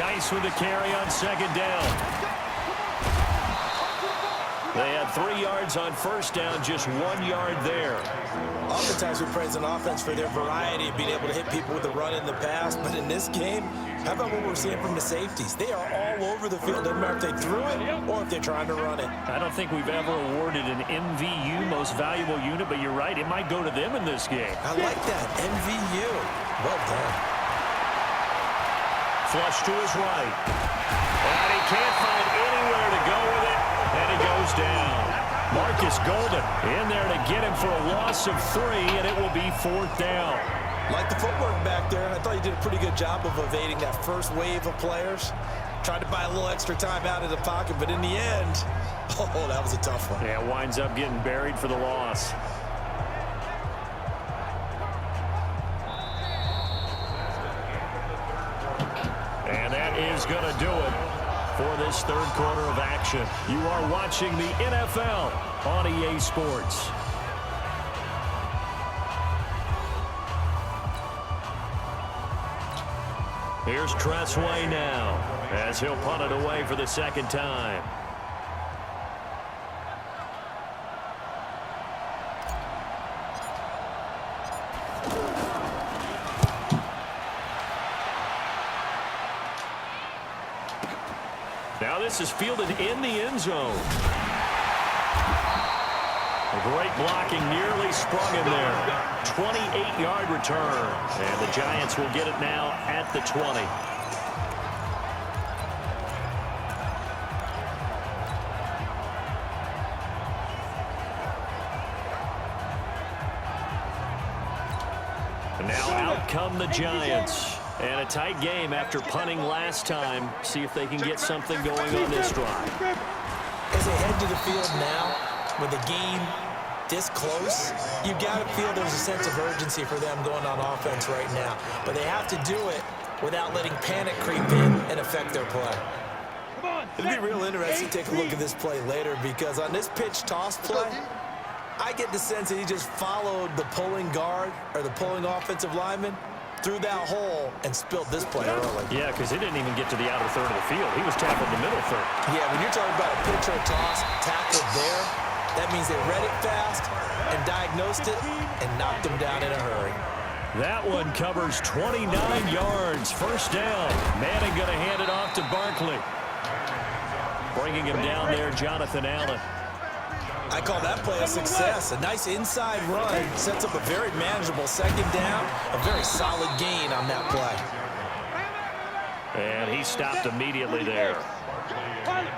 Geis with the carry on second down. They had 3 yards on first down, just 1 yard there. Oftentimes we praise an offense for their variety of being able to hit people with the run in the pass, but in this game, how about what we're seeing from the safeties? They are all over the field. Doesn't matter if they threw it or if they're trying to run it. I don't think we've ever awarded an MVU, most valuable unit, but you're right, it might go to them in this game. I like that, MVU. Well done. Flush to his right. And he can't find anywhere to go with it, and he goes down. Marcus Golden in there to get him for a loss of 3, and it will be 4th down. Like the footwork back there, I thought you did a pretty good job of evading that first wave of players. Tried to buy a little extra time out of the pocket, but in the end, oh, that was a tough one. Yeah, winds up getting buried for the loss. And that is going to do it for this third quarter of action. You are watching the NFL on EA Sports. Here's Tressway now as he'll punt it away for the second time. Now this is fielded in the end zone. A great blocking, nearly sprung him there. 28-yard return. And the Giants will get it now at the 20. And now out come the Giants. And a tight game after punting last time. See if they can get something going on this drive. As they head to the field now, with the game this close, you've got to feel there's a sense of urgency for them going on offense right now. But they have to do it without letting panic creep in and affect their play. It'll be real interesting to take a look at this play later, because on this pitch toss play, I get the sense that he just followed the pulling guard or the pulling offensive lineman through that hole and spilled this play early. Yeah, because he didn't even get to the outer third of the field. He was tackled in the middle third. Yeah, when you're talking about a pitch or a toss tackled there, that means they read it fast and diagnosed it and knocked them down in a hurry. That one covers 29 yards. First down. Manning going to hand it off to Barkley. Bringing him down there, Jonathan Allen. I call that play a success. A nice inside run sets up a very manageable second down. A very solid gain on that play. And he stopped immediately there.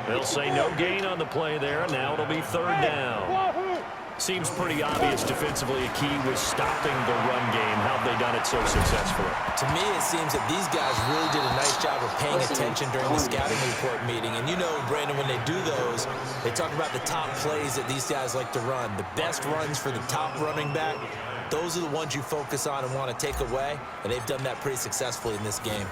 They'll say no gain on the play there. Now it'll be third down. Seems pretty obvious defensively a key was stopping the run game. How have they done it so successfully? To me, it seems that these guys really did a nice job of paying attention during the scouting report meeting. And you know, Brandon, when they do those, they talk about the top plays that these guys like to run. The best runs for the top running back, those are the ones you focus on and want to take away. And they've done that pretty successfully in this game.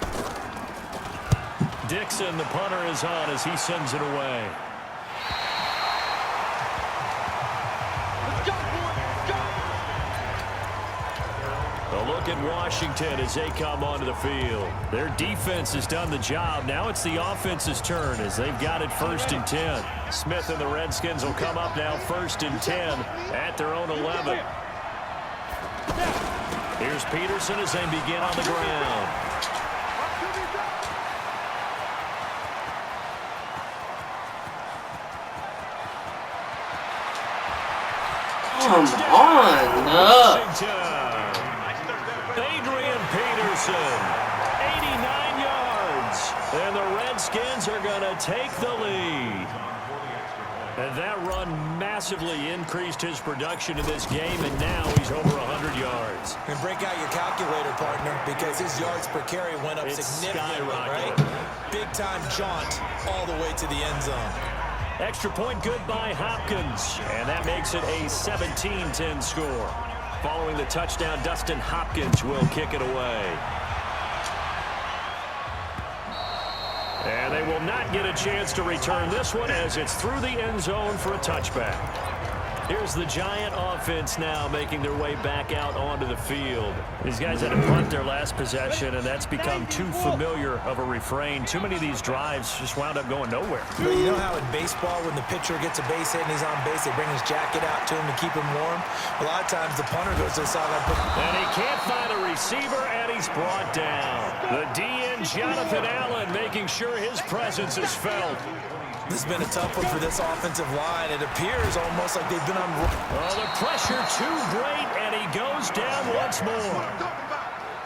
Dixon, the punter, is on as he sends it away. A look at Washington as they come onto the field. Their defense has done the job. Now it's the offense's turn as they've got it 1st and 10. Smith and the Redskins will come up now 1st and 10 at their own 11. Here's Peterson as they begin on the ground. Come on. Adrian Peterson, 89 yards. And the Redskins are going to take the lead. And that run massively increased his production in this game, and now he's over 100 yards. And break out your calculator, partner, because his yards per carry went up significantly, right? Big-time jaunt all the way to the end zone. Extra point good by Hopkins, and that makes it a 17-10 score. Following the touchdown, Dustin Hopkins will kick it away. And they will not get a chance to return this one as it's through the end zone for a touchback. Here's the Giant offense now making their way back out onto the field. These guys had to punt their last possession, and that's become too familiar of a refrain. Too many of these drives just wound up going nowhere. But you know how in baseball, when the pitcher gets a base hit and he's on base, they bring his jacket out to him to keep him warm? A lot of times the punter goes to the sideline. And he can't find a receiver, and he's brought down. The DN, Jonathan Allen, making sure his presence is felt. This has been a tough one for this offensive line. It appears almost like they've been on... Oh, the pressure too great, and he goes down once more.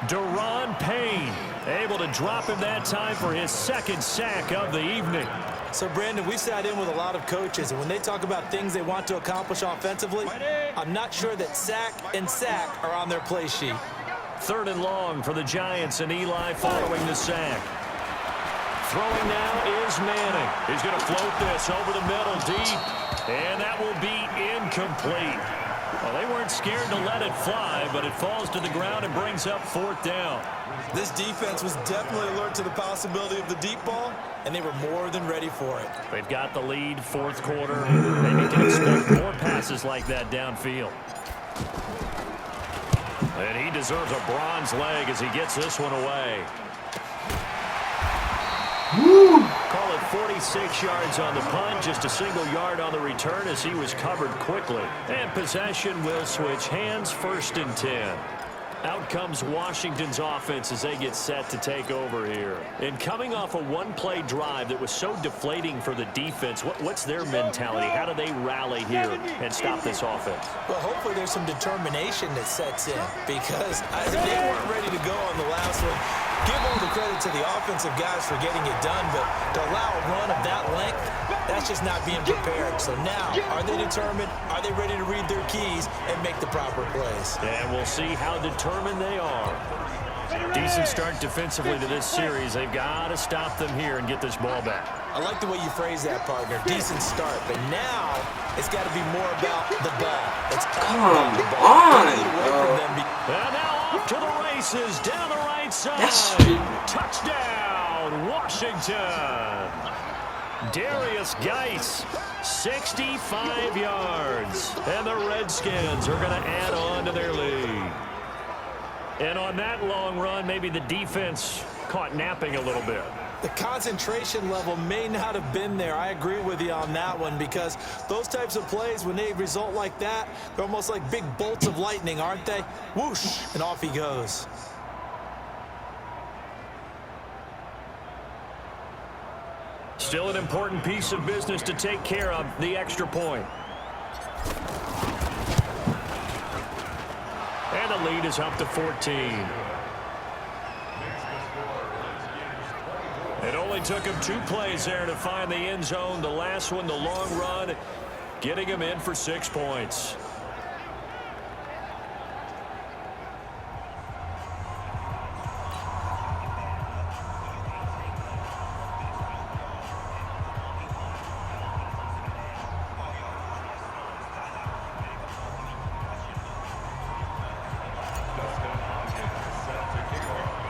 Deron Payne able to drop him that time for his second sack of the evening. So, Brandon, we sat in with a lot of coaches, and when they talk about things they want to accomplish offensively, I'm not sure that sack and sack are on their play sheet. 3rd and long for the Giants, and Eli following the sack. Throwing now is Manning. He's going to float this over the middle deep, and that will be incomplete. Well, they weren't scared to let it fly, but it falls to the ground and brings up 4th down. This defense was definitely alert to the possibility of the deep ball, and they were more than ready for it. They've got the lead, 4th quarter. Maybe can expect more passes like that downfield. And he deserves a bronze leg as he gets this one away. Woo. Call it 46 yards on the punt, just a single yard on the return as he was covered quickly. And possession will switch hands, 1st and 10. Out comes Washington's offense as they get set to take over here. And coming off a one-play drive that was so deflating for the defense, what's their mentality? How do they rally here and stop this offense? Well, hopefully there's some determination that sets in, because they weren't ready to go on the last one. Give all the credit to the offensive guys for getting it done, but to allow a run of that length, that's just not being prepared. So now, are they determined? Are they ready to read their keys and make the proper plays? And we'll see how determined they are. Decent start defensively to this series. They've got to stop them here and get this ball back. I like the way you phrase that, partner. Decent start, but now it's got to be more about the ball. It's Come on. And now off to the races down the right side. Touchdown, Washington. Darius Geis, 65 yards. And the Redskins are going to add on to their lead. And on that long run, maybe the defense caught napping a little bit. The concentration level may not have been there. I agree with you on that one, because those types of plays, when they result like that, they're almost like big bolts of lightning, aren't they? Whoosh, and off he goes. Still an important piece of business to take care of, the extra point. And the lead is up to 14. It only took him 2 plays there to find the end zone. The last one, the long run, getting him in for 6 points.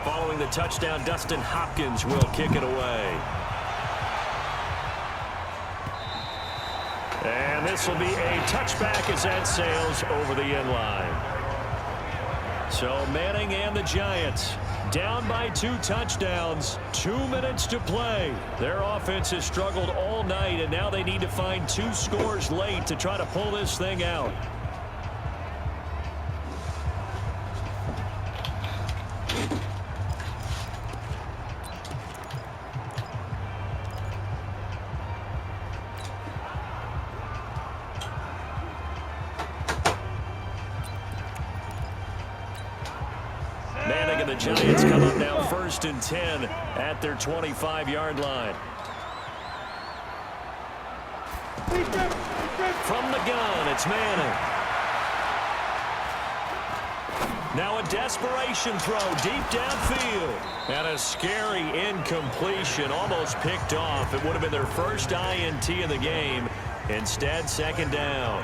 Following the touchdown, Dustin Hopkins will kick it away. And this will be a touchback as that sails over the end line. So Manning and the Giants down by 2 touchdowns, 2 minutes to play. Their offense has struggled all night, and now they need to find 2 scores late to try to pull this thing out. Manning and the Giants come up now 1st and 10 at their 25-yard line. From the gun, it's Manning. Now a desperation throw deep downfield. And a scary incompletion, almost picked off. It would have been their first INT of the game. Instead, 2nd down.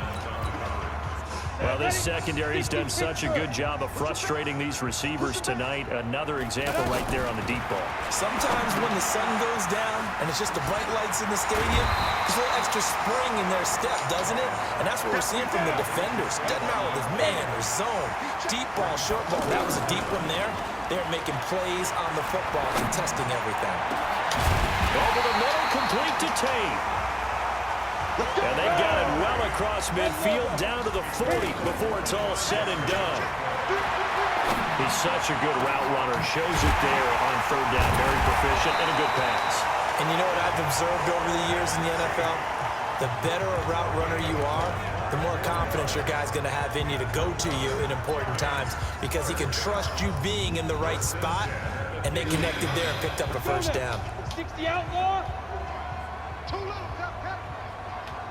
Well, this secondary's done such a good job of frustrating these receivers tonight. Another example right there on the deep ball. Sometimes when the sun goes down and it's just the bright lights in the stadium, there's a little extra spring in their step, doesn't it? And that's what we're seeing from the defenders. Doesn't matter if it's man or zone. Deep ball, short ball. That was a deep one there. They're making plays on the football, contesting everything. Over the middle, complete to Tate. And they got it well across midfield, down to the 40 before it's all said and done. He's such a good route runner. Shows it there on third down. Very proficient and a good pass. And you know what I've observed over the years in the NFL? The better a route runner you are, the more confidence your guy's going to have in you to go to you in important times because he can trust you being in the right spot, and they connected there and picked up a first down. 60 outlaw.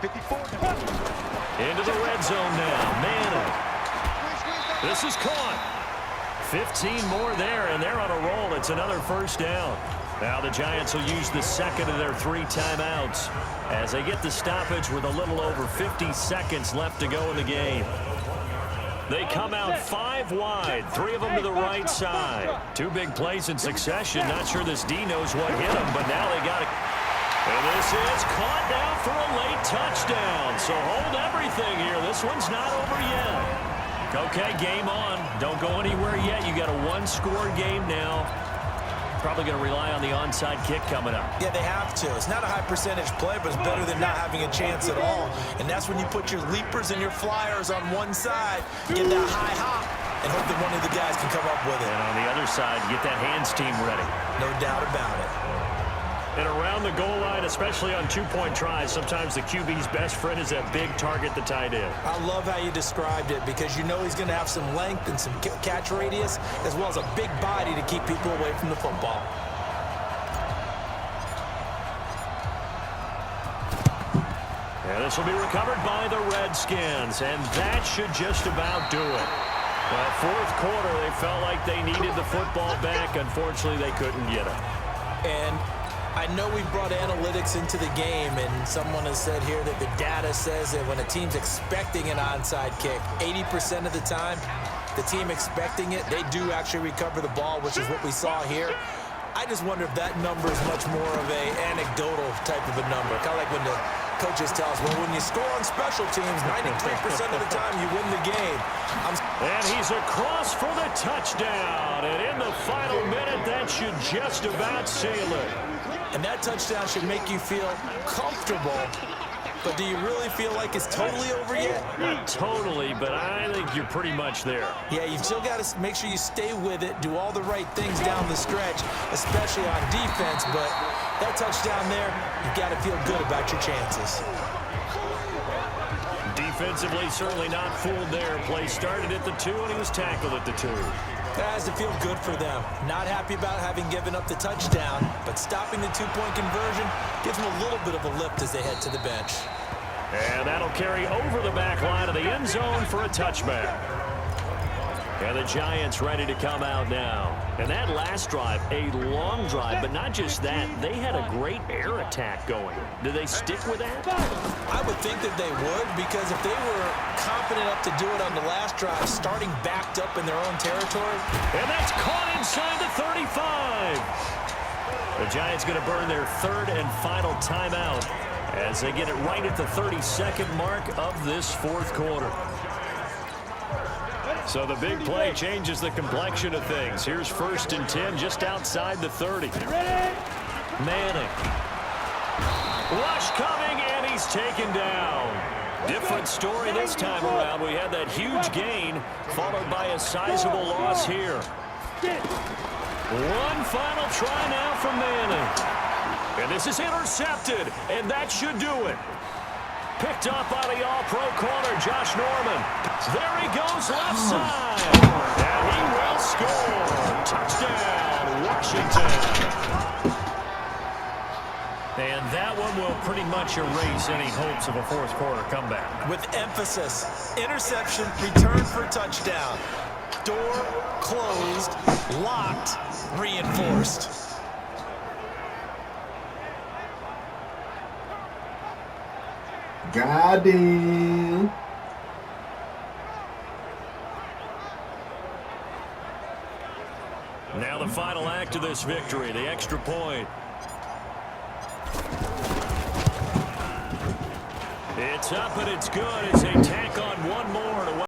Into the red zone now. Manning. This is caught. 15 more there, and they're on a roll. It's another first down. Now the Giants will use the second of their 3 timeouts as they get the stoppage with a little over 50 seconds left to go in the game. They come out 5 wide, 3 of them to the right side. 2 big plays in succession. Not sure this D knows what hit them, but now they got it. And this is caught now for a late touchdown. So hold everything here. This one's not over yet. Okay, game on. Don't go anywhere yet. You got a 1-score game now. Probably going to rely on the onside kick coming up. Yeah, they have to. It's not a high percentage play, but it's better than not having a chance at all. And that's when you put your leapers and your flyers on one side, get that high hop, and hope that one of the guys can come up with it. And on the other side, get that hands team ready. No doubt about it. And around the goal line, especially on 2-point tries, sometimes the QB's best friend is that big target, the tight end. I love how you described it because you know he's going to have some length and some catch radius as well as a big body to keep people away from the football. And this will be recovered by the Redskins, and that should just about do it. Well, fourth quarter, they felt like they needed the football back. Unfortunately, they couldn't get it. And I know we brought analytics into the game, and someone has said here that the data says that when a team's expecting an onside kick, 80% of the time, the team expecting it, they do actually recover the ball, which is what we saw here. I just wonder if that number is much more of a anecdotal type of a number. Kind of like when the coaches tell us, well, when you score on special teams, 93% of the time you win the game. And he's across for the touchdown. And in the final minute, that should just about seal it. And that touchdown should make you feel comfortable. But do you really feel like it's totally over yet? Not totally, but I think you're pretty much there. Yeah, you've still got to make sure you stay with it, do all the right things down the stretch, especially on defense. But that touchdown there, you've got to feel good about your chances. Defensively, certainly not fooled there. Play started at the 2, and he was tackled at the 2. That has to feel good for them. Not happy about having given up the touchdown, but stopping the 2-point conversion gives them a little bit of a lift as they head to the bench. And that'll carry over the back line of the end zone for a touchback. And the Giants ready to come out now. And that last drive, a long drive, but not just that. They had a great air attack going. Do they stick with that? I would think that they would, because if they were confident enough to do it on the last drive, starting backed up in their own territory. And that's caught inside the 35. The Giants going to burn their 3rd and final timeout as they get it right at the 32nd mark of this 4th quarter. So the big play changes the complexion of things. Here's 1st and 10 just outside the 30. Manning. Rush coming, and he's taken down. Different story this time around. We had that huge gain followed by a sizable loss here. One final try now from Manning. And this is intercepted, and that should do it. Picked up by the all-pro corner, Josh Norman. There he goes left side. And he will score. Touchdown, Washington. And that one will pretty much erase any hopes of a 4th quarter comeback. With emphasis, interception, return for touchdown. Door closed, locked, reinforced. Goddamn. Now the final act of this victory, the extra point. It's up and it's good as they tack on one more